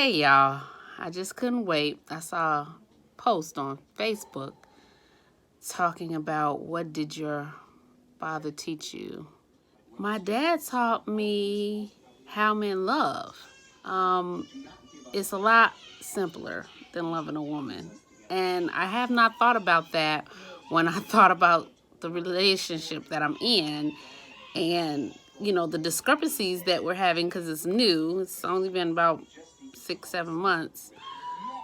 Hey y'all, I just couldn't wait. I saw a post on Facebook talking about what did your father teach you? My dad taught me how men love. Um, it's a lot simpler than loving a woman. And I have not thought about that when I thought about the relationship that I'm in and, the discrepancies that we're having because it's new. It's only been about 6, 7 months.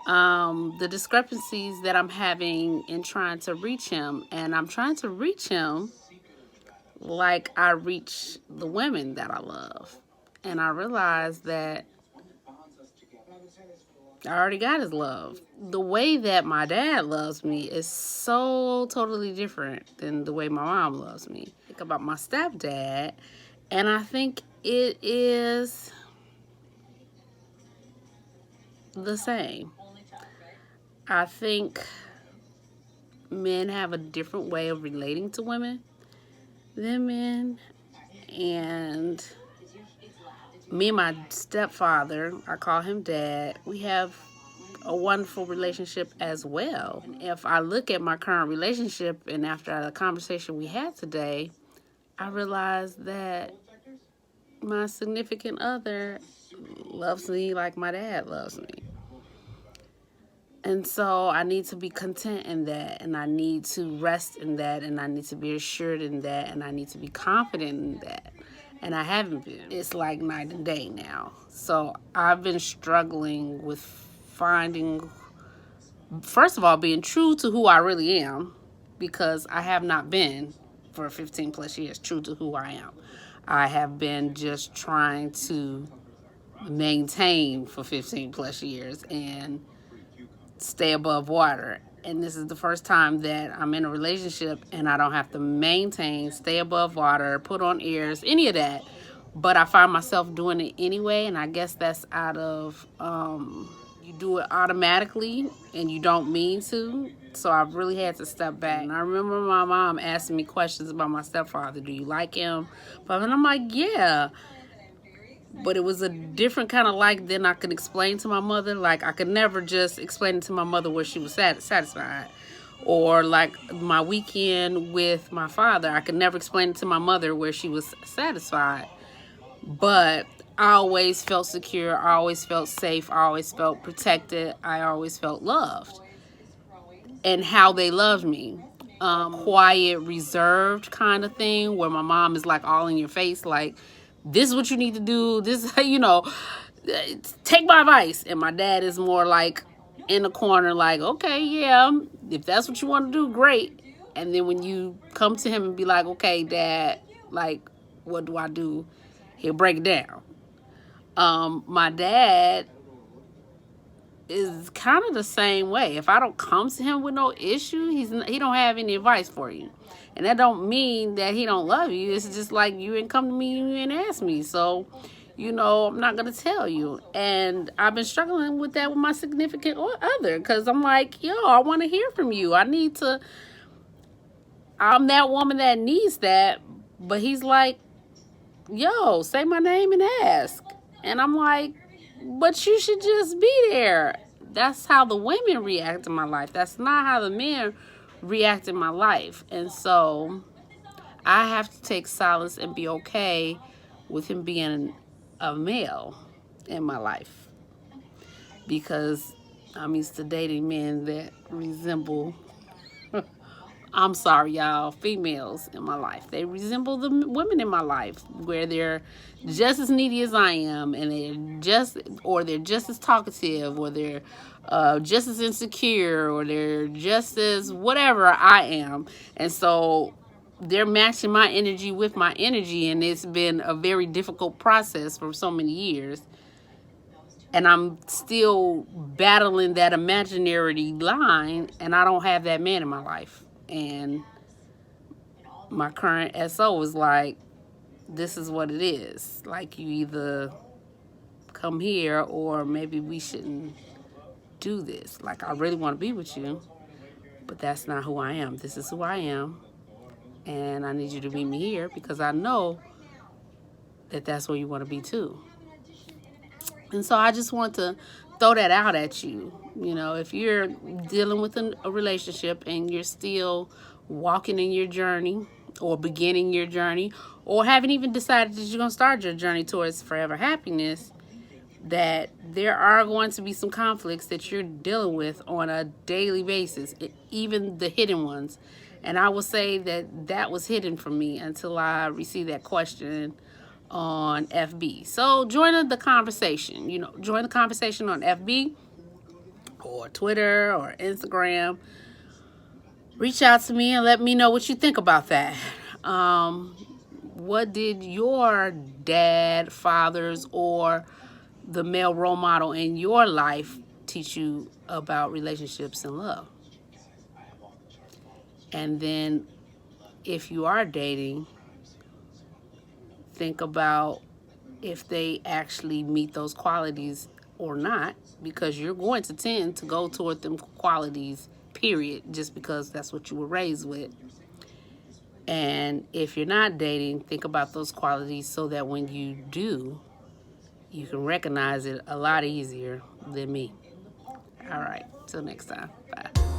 The discrepancies that I'm having in trying to reach him, and I'm trying to reach him like I reach the women that I love. And I realized that I already got his love. The way that my dad loves me is so totally different than the way my mom loves me. Think about my stepdad, and I think it is the same. I think men have a different way of relating to women than men. And me and my stepfather, I call him dad, we have a wonderful relationship as well. If I look at my current relationship and after the conversation we had today, I realize that my significant other loves me like my dad loves me. And so I need to be content in that, and I need to rest in that, and I need to be assured in that, and I need to be confident in that. And I haven't been. It's like night and day now. So I've been struggling with finding, first of all, being true to who I really am, because I have not been for 15 plus years true to who I am. I have been just trying to maintain for 15 plus years and stay above water. And this is the first time that I'm in a relationship and I don't have to maintain, stay above water, put on ears, any of that. But I find myself doing it anyway, and I guess that's out of you do it automatically and you don't mean to. So I've really had to step back. And I remember my mom asking me questions about my stepfather. Do you like him? And I'm like, yeah. But it was a different kind of like than I could explain to my mother. Like, I could never just explain it to my mother where she was satisfied. Or like my weekend with my father, I could never explain it to my mother where she was satisfied. But I always felt secure. I always felt safe. I always felt protected. I always felt loved. And how they loved me. Quiet, reserved kind of thing where my mom is like all in your face, like, this is what you need to do. This, take my advice. And my dad is more like in the corner, like, okay, yeah, if that's what you want to do, great. And then when you come to him and be like, okay, dad, like, what do I do? He'll break it down. My dad is kind of the same way. If I don't come to him with no issue, he don't have any advice for you. And that don't mean that he don't love you. It's just like you didn't come to me, you didn't ask me. So, I'm not going to tell you. And I've been struggling with that with my significant other, because I'm like, yo, I want to hear from you. I'm that woman that needs that. But he's like, yo, say my name and ask. And I'm like, but you should just be there. That's how the women react in my life. That's not how the men react in my life. And so I have to take solace and be okay with him being a male in my life, because I'm used to dating men that resemble I'm sorry, y'all, females in my life. They resemble the women in my life, where they're just as needy as I am, and they're just as talkative, or they're just as insecure, or they're just as whatever I am. And so they're matching my energy with my energy, and it's been a very difficult process for so many years. And I'm still battling that imaginary line, and I don't have that man in my life. And my current SO was like, this is what it is. Like, you either come here or maybe we shouldn't do this. Like, I really want to be with you, but that's not who I am. This is who I am. And I need you to meet me here because I know that that's where you want to be too. And so I just want to throw that out at you. You know, if you're dealing with a relationship and you're still walking in your journey or beginning your journey or haven't even decided that you're going to start your journey towards forever happiness, that there are going to be some conflicts that you're dealing with on a daily basis, even the hidden ones. And I will say that that was hidden from me until I received that question on FB. So join the conversation. You know, join the conversation on FB or Twitter or Instagram. Reach out to me and let me know what you think about that. What did your dad, fathers, or the male role model in your life teach you about relationships and love? And then if you are dating, think about if they actually meet those qualities or not, because you're going to tend to go toward them qualities, period, just because that's what you were raised with. And if you're not dating, think about those qualities so that when you do, you can recognize it a lot easier than me. All right, till next time. Bye.